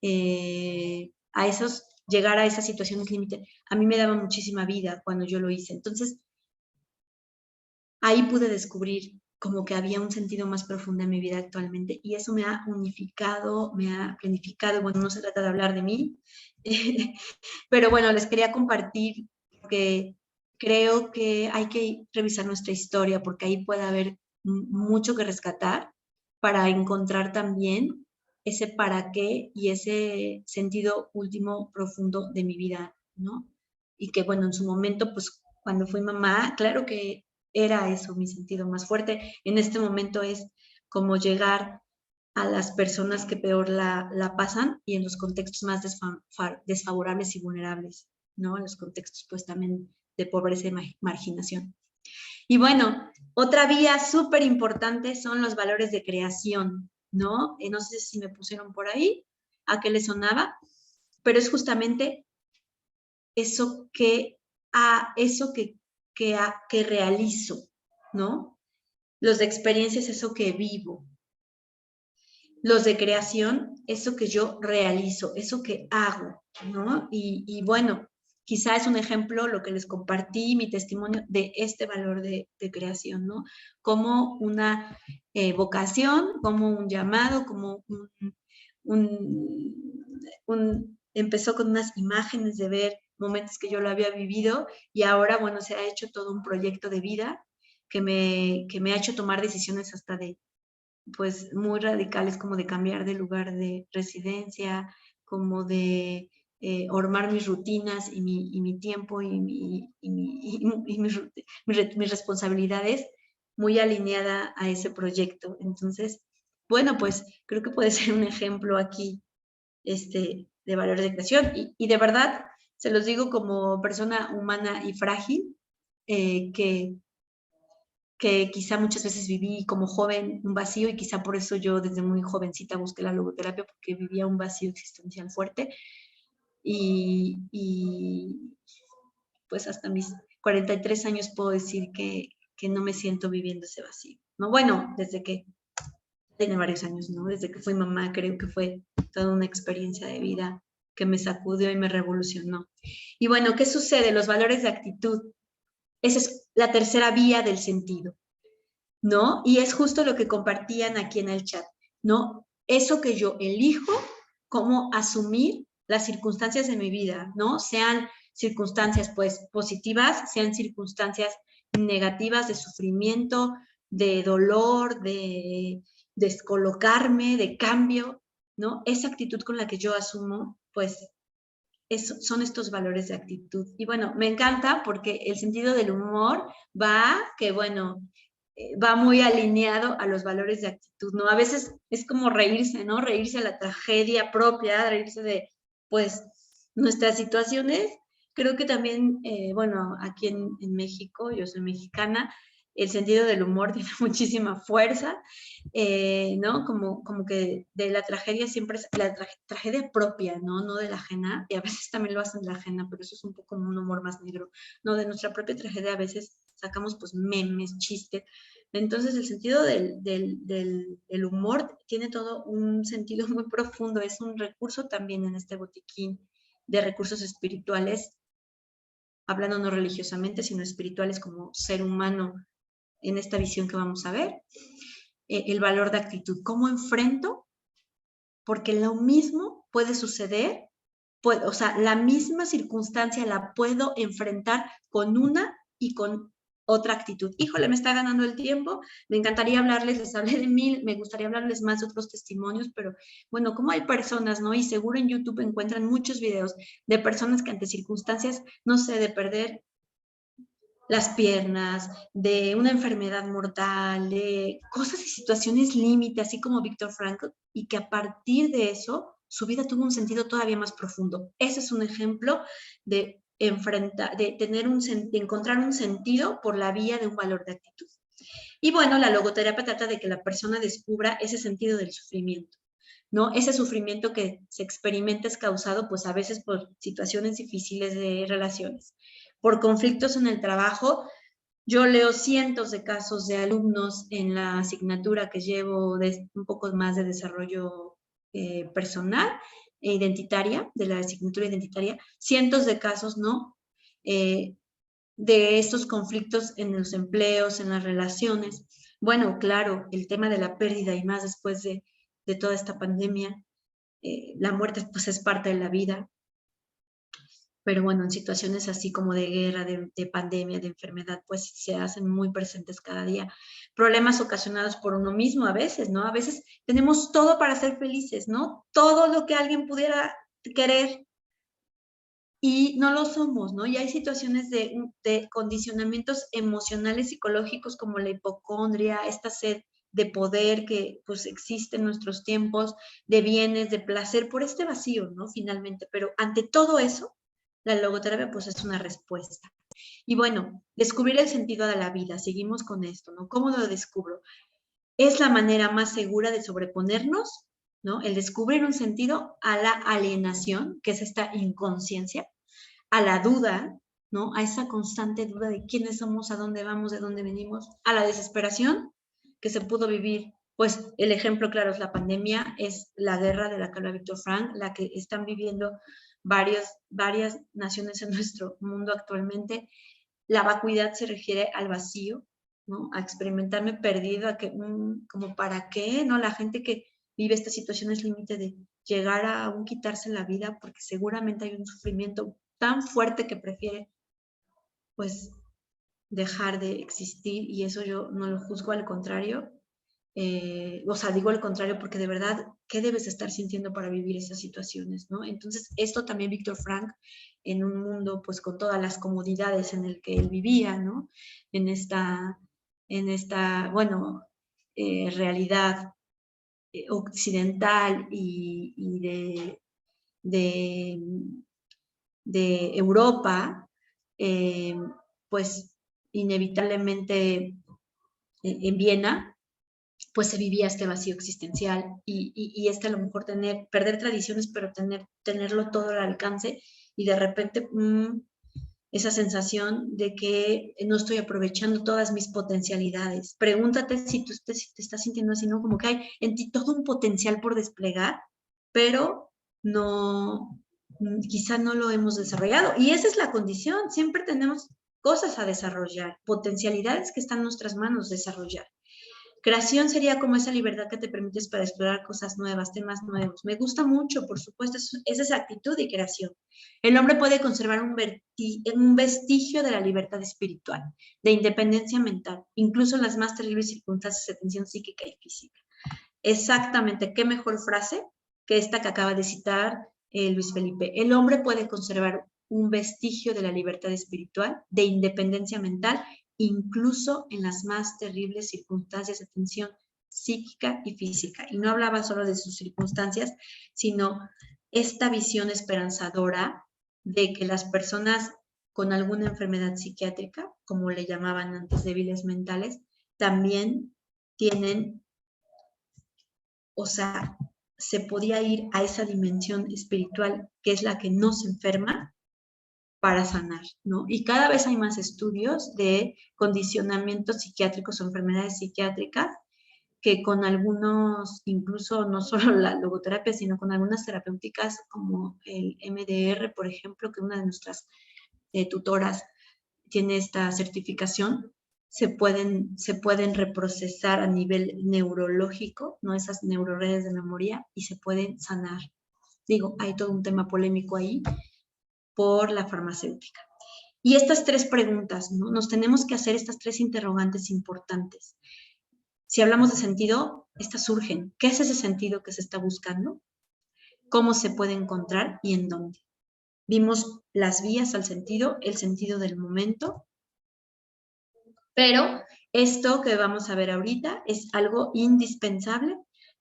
esos, llegar a esas situaciones límite, a mí me daba muchísima vida cuando yo lo hice. Entonces, ahí pude descubrir como que había un sentido más profundo en mi vida actualmente y eso me ha unificado, me ha planificado. Bueno, no se trata de hablar de mí, pero bueno, les quería compartir que creo que hay que revisar nuestra historia porque ahí puede haber mucho que rescatar para encontrar también ese para qué y ese sentido último profundo de mi vida, ¿no? Y que bueno, en su momento, pues cuando fui mamá, claro que era eso mi sentido más fuerte. En este momento es como llegar a las personas que peor la pasan y en los contextos más desfavorables y vulnerables, ¿no? En los contextos pues también de pobreza y marginación. Y bueno, otra vía súper importante son los valores de creación, ¿no? No sé si me pusieron por ahí, a qué les sonaba, pero es justamente eso que realizo, ¿no? Los de experiencias, eso que vivo. Los de creación, eso que yo realizo, eso que hago, ¿no? Y bueno, quizá es un ejemplo lo que les compartí, mi testimonio de este valor de creación, ¿no? Como una vocación, como un llamado, como empezó con unas imágenes de ver momentos que yo lo había vivido y ahora, bueno, se ha hecho todo un proyecto de vida que me ha hecho tomar decisiones hasta de pues muy radicales como de cambiar de lugar de residencia, como de ormar mis rutinas y mi tiempo mis responsabilidades muy alineada a ese proyecto. Entonces, bueno, pues creo que puede ser un ejemplo aquí de valor de creación y de verdad, se los digo como persona humana y frágil, que quizá muchas veces viví como joven un vacío y quizá por eso yo desde muy jovencita busqué la logoterapia porque vivía un vacío existencial fuerte y pues hasta mis 43 años puedo decir que no me siento viviendo ese vacío. No, bueno, desde que tiene varios años, ¿no? Desde que fui mamá creo que fue toda una experiencia de vida que me sacudió y me revolucionó. Y bueno, ¿qué sucede? Los valores de actitud. Esa es la tercera vía del sentido. ¿No? Y es justo lo que compartían aquí en el chat, ¿no? Eso que yo elijo, cómo asumir las circunstancias de mi vida, ¿no? Sean circunstancias pues positivas, sean circunstancias negativas de sufrimiento, de dolor, de descolocarme, de cambio, ¿no? Esa actitud con la que yo asumo, pues son estos valores de actitud. Y bueno, me encanta porque el sentido del humor va, que bueno, va muy alineado a los valores de actitud, ¿no? A veces es como reírse, ¿no? Reírse de la tragedia propia, reírse de, pues, nuestras situaciones, Creo que también, bueno, aquí en México, yo soy mexicana, el sentido del humor tiene muchísima fuerza, ¿no? Como que de la tragedia siempre es la tragedia propia, ¿no? No de la ajena, y a veces también lo hacen de la ajena, pero eso es un poco como un humor más negro, ¿no? De nuestra propia tragedia a veces sacamos pues memes, chistes. Entonces el sentido del humor tiene todo un sentido muy profundo, es un recurso también en este botiquín de recursos espirituales, hablando no religiosamente, sino espirituales como ser humano en esta visión que vamos a ver. El valor de actitud, ¿cómo enfrento? Porque lo mismo puede suceder, o sea, la misma circunstancia la puedo enfrentar con una y con otra actitud. Híjole, me está ganando el tiempo, me encantaría hablarles, les hablé de 1000, me gustaría hablarles más de otros testimonios, pero bueno, como hay personas, ¿no? Y seguro en YouTube encuentran muchos videos de personas que ante circunstancias, no sé, de perder las piernas, de una enfermedad mortal, de cosas y situaciones límite, así como Víctor Frankl, y que a partir de eso su vida tuvo un sentido todavía más profundo. Ese es un ejemplo de enfrentar, de tener de encontrar un sentido por la vía de un valor de actitud. Y bueno, la logoterapia trata de que la persona descubra ese sentido del sufrimiento, ¿no? Ese sufrimiento que se experimenta es causado, pues a veces por situaciones difíciles de relaciones, por conflictos en el trabajo. Yo leo cientos de casos de alumnos en la asignatura que llevo de un poco más de desarrollo personal e identitaria, de la asignatura identitaria, cientos de casos, ¿no? De estos conflictos en los empleos, en las relaciones. Bueno, claro, el tema de la pérdida y más después de toda esta pandemia, la muerte pues es parte de la vida, pero bueno, en situaciones así como de guerra, de pandemia, de enfermedad, pues se hacen muy presentes cada día. Problemas ocasionados por uno mismo a veces, ¿no? A veces tenemos todo para ser felices, ¿no? Todo lo que alguien pudiera querer y no lo somos, ¿no? Y hay situaciones de condicionamientos emocionales, psicológicos, como la hipocondria, esta sed de poder que pues existe en nuestros tiempos, de bienes, de placer, por este vacío, ¿no? Finalmente, pero ante todo eso, la logoterapia pues es una respuesta. Y bueno, descubrir el sentido de la vida, seguimos con esto, ¿no? ¿Cómo lo descubro? Es la manera más segura de sobreponernos, ¿no? El descubrir un sentido a la alienación, que es esta inconsciencia, a la duda, ¿no? A esa constante duda de quiénes somos, a dónde vamos, de dónde venimos, a la desesperación que se pudo vivir. Pues el ejemplo claro es la pandemia, es la guerra de la que habla Víctor Frank, la que están viviendo varias naciones en nuestro mundo actualmente. La vacuidad se refiere al vacío, ¿no? A experimentarme perdido, a que, como para qué, ¿no? La gente que vive estas situaciones límite de llegar a aún quitarse la vida porque seguramente hay un sufrimiento tan fuerte que prefiere, pues, dejar de existir, y eso yo no lo juzgo, al contrario, o sea, digo al contrario porque de verdad, ¿qué debes estar sintiendo para vivir esas situaciones, no? Entonces, esto también Víctor Frank, en un mundo, pues, con todas las comodidades en el que él vivía, ¿no? En esta bueno, realidad occidental y de, de Europa, eh, pues, inevitablemente en Viena, pues se vivía este vacío existencial y este a lo mejor perder tradiciones, pero tenerlo todo al alcance y de repente esa sensación de que no estoy aprovechando todas mis potencialidades. Pregúntate si si te estás sintiendo así, ¿no? Como que hay en ti todo un potencial por desplegar, pero no, quizá no lo hemos desarrollado. Y esa es la condición, siempre tenemos cosas a desarrollar, potencialidades que están en nuestras manos desarrollar. Creación sería como esa libertad que te permites para explorar cosas nuevas, temas nuevos. Me gusta mucho, por supuesto, es esa actitud de creación. El hombre puede conservar un vestigio de la libertad espiritual, de independencia mental, incluso en las más terribles circunstancias de tensión psíquica y física. Exactamente, qué mejor frase que esta que acaba de citar Luis Felipe. El hombre puede conservar un vestigio de la libertad espiritual, de independencia mental, incluso en las más terribles circunstancias de tensión psíquica y física. Y no hablaba solo de sus circunstancias, sino esta visión esperanzadora de que las personas con alguna enfermedad psiquiátrica, como le llamaban antes débiles mentales, también tienen, o sea, se podía ir a esa dimensión espiritual que es la que no se enferma para sanar, ¿no? Y cada vez hay más estudios de condicionamientos psiquiátricos o enfermedades psiquiátricas que con algunos, incluso no solo la logoterapia, sino con algunas terapéuticas como el MDR, por ejemplo, que una de nuestras tutoras tiene esta certificación, se pueden reprocesar a nivel neurológico, ¿no? Esas neuroredes de memoria, y se pueden sanar. Digo, hay todo un tema polémico ahí por la farmacéutica. Y estas tres preguntas, ¿no? Nos tenemos que hacer estas tres interrogantes importantes. Si hablamos de sentido, estas surgen. ¿Qué es ese sentido que se está buscando? ¿Cómo se puede encontrar y en dónde? Vimos las vías al sentido, el sentido del momento, pero esto que vamos a ver ahorita es algo indispensable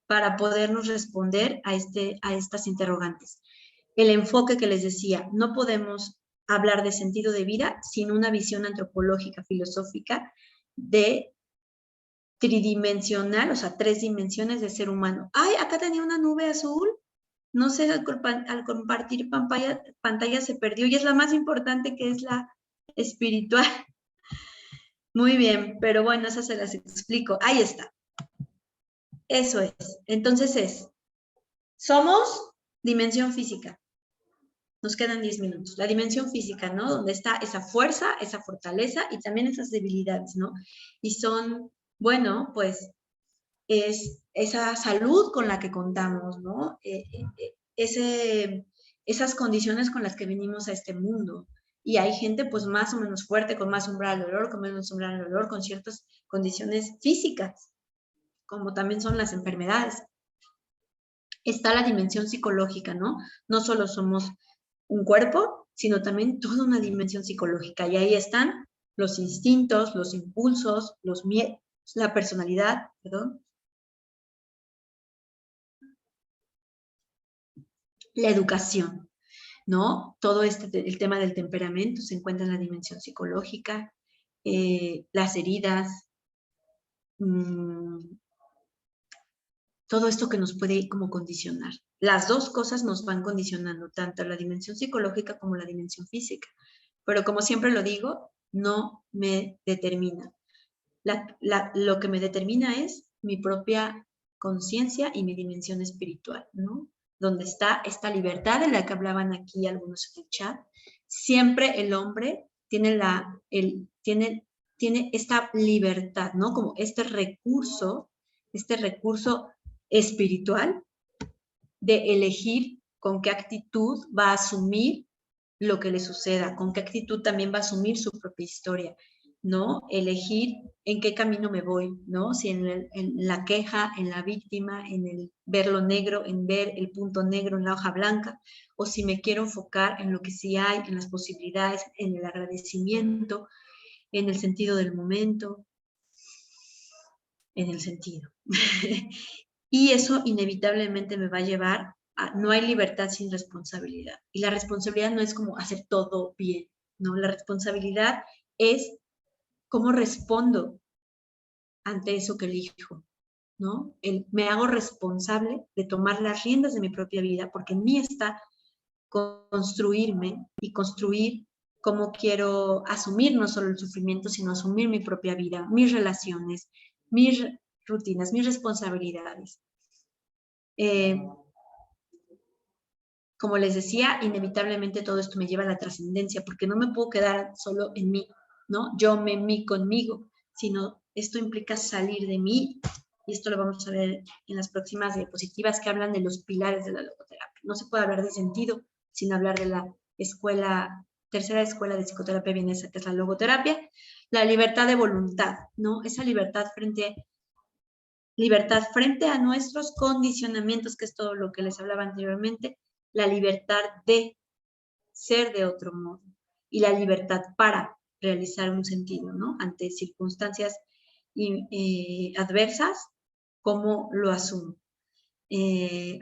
para podernos responder a estas interrogantes. El enfoque que les decía, no podemos hablar de sentido de vida sin una visión antropológica, filosófica de tridimensional, o sea, 3 dimensiones de ser humano. ¡Ay, acá tenía una nube azul! No sé, al compartir pantalla se perdió y es la más importante, que es la espiritual. Muy bien, pero bueno, esas se las explico. Ahí está. Eso es. Entonces somos dimensión física. Nos quedan 10 minutos. La dimensión física, ¿no? Donde está esa fuerza, esa fortaleza y también esas debilidades, ¿no? Y son, bueno, pues es esa salud con la que contamos, ¿no? Esas condiciones con las que venimos a este mundo. Y hay gente pues más o menos fuerte, con más umbral de dolor, con menos umbral de dolor, con ciertas condiciones físicas, como también son las enfermedades. Está la dimensión psicológica, ¿no? No solo somos un cuerpo, sino también toda una dimensión psicológica. Y ahí están los instintos, los impulsos, los miedos, la personalidad, perdón, la educación, ¿no? Todo el tema del temperamento se encuentra en la dimensión psicológica, las heridas, todo esto que nos puede como condicionar. Las dos cosas nos van condicionando, tanto la dimensión psicológica como la dimensión física. Pero como siempre lo digo, no me determina. Lo que me determina es mi propia conciencia y mi dimensión espiritual, ¿no? Donde está esta libertad de la que hablaban aquí algunos en el chat. Siempre el hombre tiene, tiene esta libertad, ¿no? Como este recurso espiritual de elegir con qué actitud va a asumir lo que le suceda, con qué actitud también va a asumir su propia historia, ¿no? Elegir en qué camino me voy, ¿no? Si en la queja, en la víctima, en el ver lo negro, en ver el punto negro en la hoja blanca, o si me quiero enfocar en lo que sí hay, en las posibilidades, en el agradecimiento, en el sentido del momento, en el sentido. Y eso inevitablemente me va a llevar a, no hay libertad sin responsabilidad. Y la responsabilidad no es como hacer todo bien, ¿no? La responsabilidad es cómo respondo ante eso que elijo, ¿no? Me hago responsable de tomar las riendas de mi propia vida, porque en mí está construirme y construir cómo quiero asumir no solo el sufrimiento, sino asumir mi propia vida, mis relaciones, mis rutinas, mis responsabilidades. Como les decía, inevitablemente todo esto me lleva a la trascendencia, porque no me puedo quedar solo en mí, ¿no? Yo mí conmigo, sino esto implica salir de mí, y esto lo vamos a ver en las próximas diapositivas que hablan de los pilares de la logoterapia. No se puede hablar de sentido sin hablar de la tercera escuela de psicoterapia vienesa, que es la logoterapia, la libertad de voluntad, ¿no? Esa libertad frente a nuestros condicionamientos, que es todo lo que les hablaba anteriormente, la libertad de ser de otro modo y la libertad para realizar un sentido, ¿no? Ante circunstancias adversas, ¿cómo lo asumo?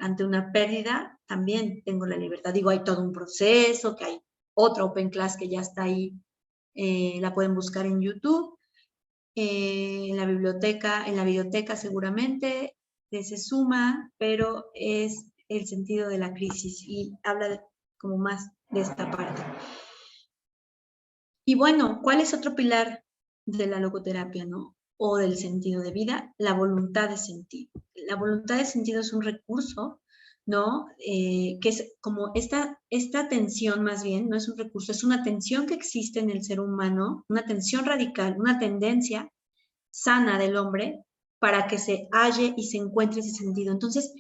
Ante una pérdida, también tengo la libertad. Digo, hay todo un proceso, que hay otra Open Class que ya está ahí, la pueden buscar en YouTube, en la biblioteca seguramente se suma, pero es el sentido de la crisis y habla como más de esta parte. Y bueno, ¿cuál es otro pilar de la logoterapia, no? O del sentido de vida, la voluntad de sentir. La voluntad de sentido es un recurso, ¿no? Que es como esta tensión más bien, no es un recurso, es una tensión que existe en el ser humano, una tensión radical, una tendencia sana del hombre para que se halle y se encuentre ese sentido. Entonces,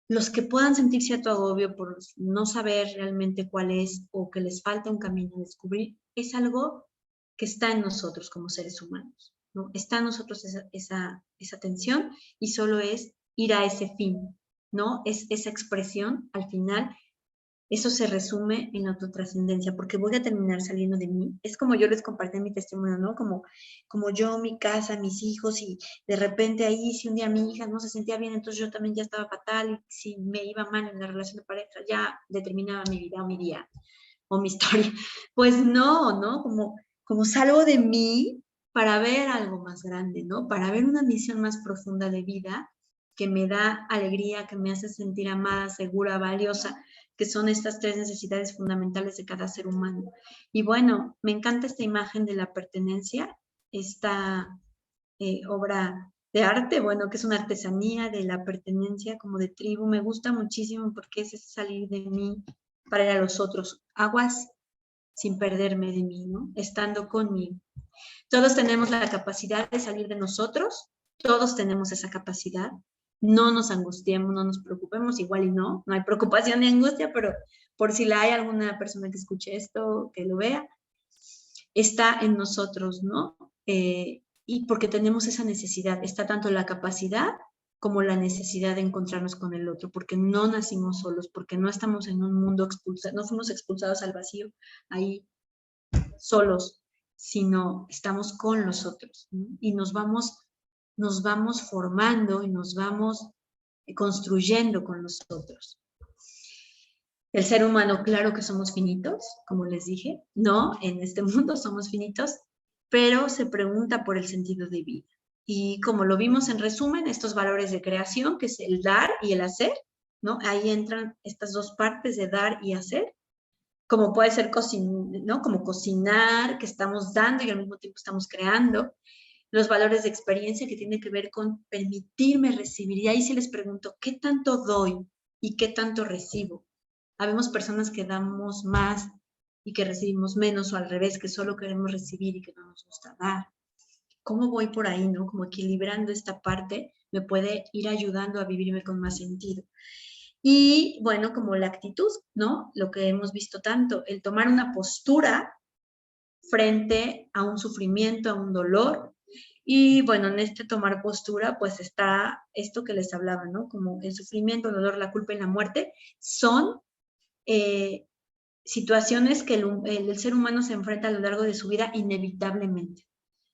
los que puedan sentirse a tu agobio por no saber realmente cuál es o que les falta un camino a descubrir, es algo que está en nosotros como seres humanos, ¿no? Está en nosotros esa tensión y solo es ir a ese fin, ¿no? Es esa expresión al final. Eso se resume en la autotrascendencia, porque voy a terminar saliendo de mí. Es como yo les compartí en mi testimonio, ¿no? Como yo, mi casa, mis hijos, y de repente ahí, si un día mi hija no se sentía bien, entonces yo también ya estaba fatal, y si me iba mal en la relación de pareja, ya determinaba mi vida o mi día o mi historia. Pues no, ¿no? Como salgo de mí para ver algo más grande, ¿no? Para ver una misión más profunda de vida que me da alegría, que me hace sentir amada, segura, valiosa, que son estas tres necesidades fundamentales de cada ser humano. Y bueno, me encanta esta imagen de la pertenencia, esta obra de arte, bueno, que es una artesanía de la pertenencia como de tribu, me gusta muchísimo porque es salir de mí para ir a los otros, aguas sin perderme de mí, ¿no? Estando conmigo. Todos tenemos la capacidad de salir de nosotros, todos tenemos esa capacidad, no nos angustiemos, no nos preocupemos, igual y no hay preocupación ni angustia, pero por si la hay alguna persona que escuche esto, que lo vea, está en nosotros, ¿no? Y porque tenemos esa necesidad, está tanto la capacidad como la necesidad de encontrarnos con el otro, porque no nacimos solos, porque no estamos en un mundo expulsado, no fuimos expulsados al vacío ahí solos, sino estamos con los otros, ¿no? Y nos vamos formando y nos vamos construyendo con los otros. El ser humano, claro que somos finitos, como les dije, no, en este mundo somos finitos, pero se pregunta por el sentido de vida. Y como lo vimos en resumen, estos valores de creación, que es el dar y el hacer, ¿no? Ahí entran estas dos partes de dar y hacer, como puede ser ¿no? Como cocinar, que estamos dando y al mismo tiempo estamos creando. Los valores de experiencia que tienen que ver con permitirme recibir. Y ahí sí les pregunto, ¿qué tanto doy y qué tanto recibo? Habemos personas que damos más y que recibimos menos, o al revés, que solo queremos recibir y que no nos gusta dar. ¿Cómo voy por ahí, no? Como equilibrando esta parte me puede ir ayudando a vivirme con más sentido. Y bueno, como la actitud, ¿no? Lo que hemos visto tanto, el tomar una postura frente a un sufrimiento, a un dolor. Y bueno, en este tomar postura, pues está esto que les hablaba, ¿no? Como el sufrimiento, el dolor, la culpa y la muerte son situaciones que el ser humano se enfrenta a lo largo de su vida inevitablemente.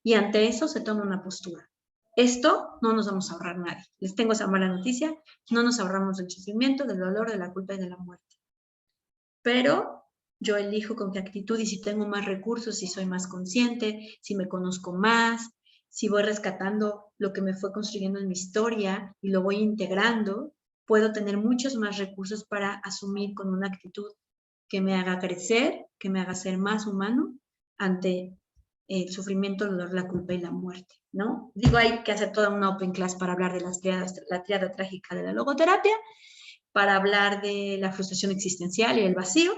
Y ante eso se toma una postura. Esto no nos vamos a ahorrar nadie. Les tengo esa mala noticia, no nos ahorramos del sufrimiento, del dolor, de la culpa y de la muerte. Pero yo elijo con qué actitud y si tengo más recursos, si soy más consciente, si me conozco más, si voy rescatando lo que me fue construyendo en mi historia y lo voy integrando, puedo tener muchos más recursos para asumir con una actitud que me haga crecer, que me haga ser más humano ante el sufrimiento, el dolor, la culpa y la muerte, ¿no? Digo, hay que hacer toda una open class para hablar de la triada trágica de la logoterapia, para hablar de la frustración existencial y el vacío,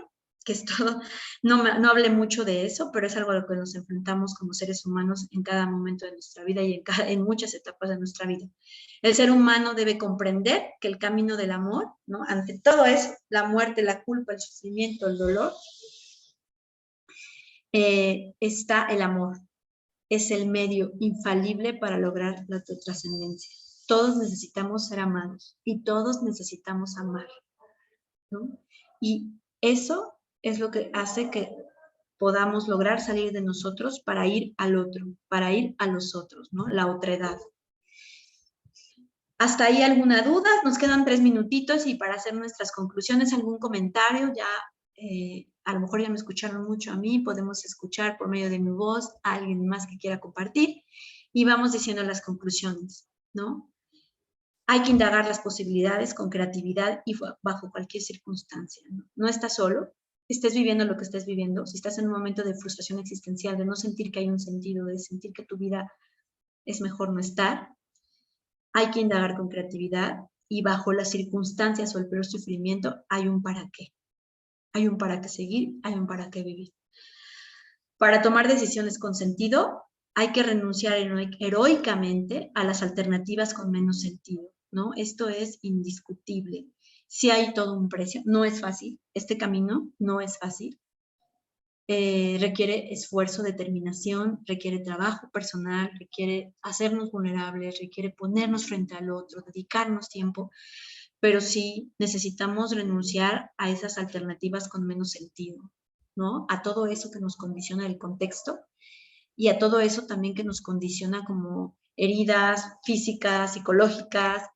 que es todo, no hablé mucho de eso, pero es algo a lo que nos enfrentamos como seres humanos en cada momento de nuestra vida y en muchas etapas de nuestra vida. El ser humano debe comprender que el camino del amor, ¿no? Ante todo eso, la muerte, la culpa, el sufrimiento, el dolor, está el amor. Es el medio infalible para lograr la trascendencia. Todos necesitamos ser amados y todos necesitamos amar, ¿no? Y eso es lo que hace que podamos lograr salir de nosotros para ir al otro, para ir a los otros, ¿no? La otredad. ¿Hasta ahí alguna duda? Nos quedan 3 minutitos y para hacer nuestras conclusiones, algún comentario, ya a lo mejor ya me escucharon mucho a mí, podemos escuchar por medio de mi voz a alguien más que quiera compartir y vamos diciendo las conclusiones, ¿no? Hay que indagar las posibilidades con creatividad y bajo cualquier circunstancia, ¿no? No estás solo, estés viviendo lo que estés viviendo, si estás en un momento de frustración existencial, de no sentir que hay un sentido, de sentir que tu vida es mejor no estar, hay que indagar con creatividad y bajo las circunstancias o el peor sufrimiento hay un para qué. Hay un para qué seguir, hay un para qué vivir. Para tomar decisiones con sentido, hay que renunciar heroicamente a las alternativas con menos sentido, ¿no? Esto es indiscutible. Sí hay todo un precio, no es fácil, este camino no es fácil. Requiere esfuerzo, determinación, requiere trabajo personal, requiere hacernos vulnerables, requiere ponernos frente al otro, dedicarnos tiempo, pero sí necesitamos renunciar a esas alternativas con menos sentido, ¿no? A todo eso que nos condiciona el contexto y a todo eso también que nos condiciona como heridas físicas, psicológicas,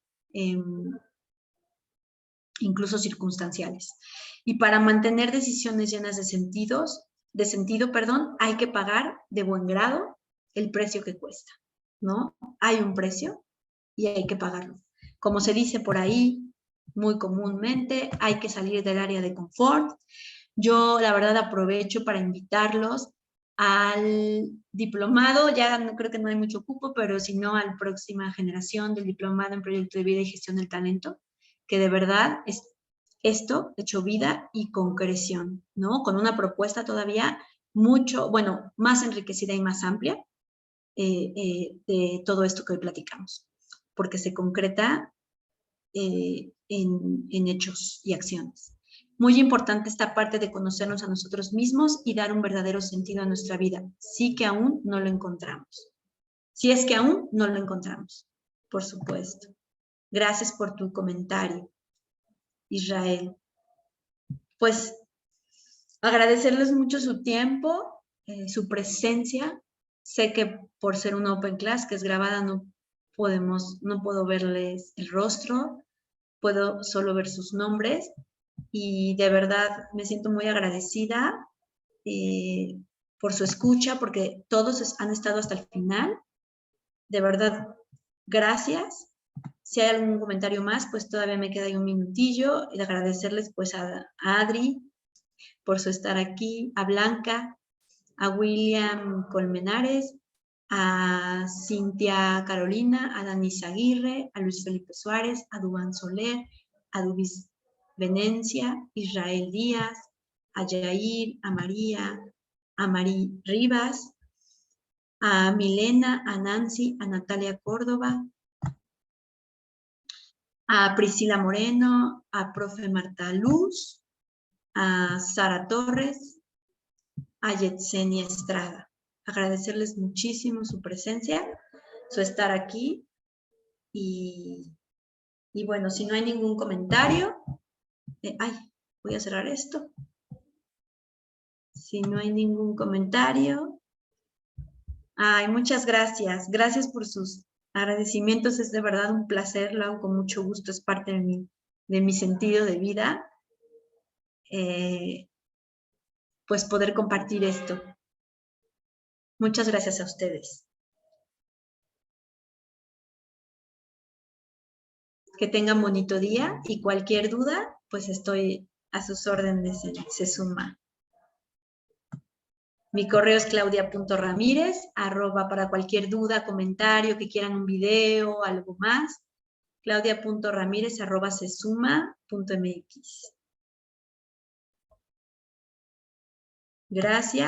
incluso circunstanciales. Y para mantener decisiones llenas de sentido, hay que pagar de buen grado el precio que cuesta, ¿no? Hay un precio y hay que pagarlo. Como se dice por ahí muy comúnmente, hay que salir del área de confort. Yo, la verdad, aprovecho para invitarlos al diplomado, ya no, creo que no hay mucho cupo, pero si no, a la próxima generación del diplomado en Proyecto de Vida y Gestión del Talento, que de verdad es esto hecho vida y concreción, ¿no? Con una propuesta todavía más enriquecida y más amplia de todo esto que hoy platicamos, porque se concreta en hechos y acciones. Muy importante esta parte de conocernos a nosotros mismos y dar un verdadero sentido a nuestra vida, sí que aún no lo encontramos. Si es que aún no lo encontramos, por supuesto. Gracias por tu comentario, Israel. Pues agradecerles mucho su tiempo, su presencia. Sé que por ser una open class que es grabada no puedo verles el rostro, puedo solo ver sus nombres y de verdad me siento muy agradecida por su escucha, porque todos han estado hasta el final. De verdad, gracias. Si hay algún comentario más, pues todavía me queda ahí un minutillo. Y agradecerles pues a Adri por su estar aquí, a Blanca, a William Colmenares, a Cintia Carolina, a Danis Aguirre, a Luis Felipe Suárez, a Dubán Soler, a Dubis Venencia, Israel Díaz, a Yair, a María, a Marí Rivas, a Milena, a Nancy, a Natalia Córdoba, a Priscila Moreno, a profe Marta Luz, a Sara Torres, a Yetsenia Estrada. Agradecerles muchísimo su presencia, su estar aquí y bueno, si no hay ningún comentario, voy a cerrar esto. Si no hay ningún comentario, muchas gracias. Gracias por sus agradecimientos. Es de verdad un placer, lo hago con mucho gusto, es parte de mi sentido de vida. Pues poder compartir esto. Muchas gracias a ustedes. Que tengan bonito día y cualquier duda, pues estoy a sus órdenes en Sesuma. Mi correo es claudia.ramírez, @ para cualquier duda, comentario, que quieran un video, algo más. claudia.ramírez @ sesuma.mx. Gracias.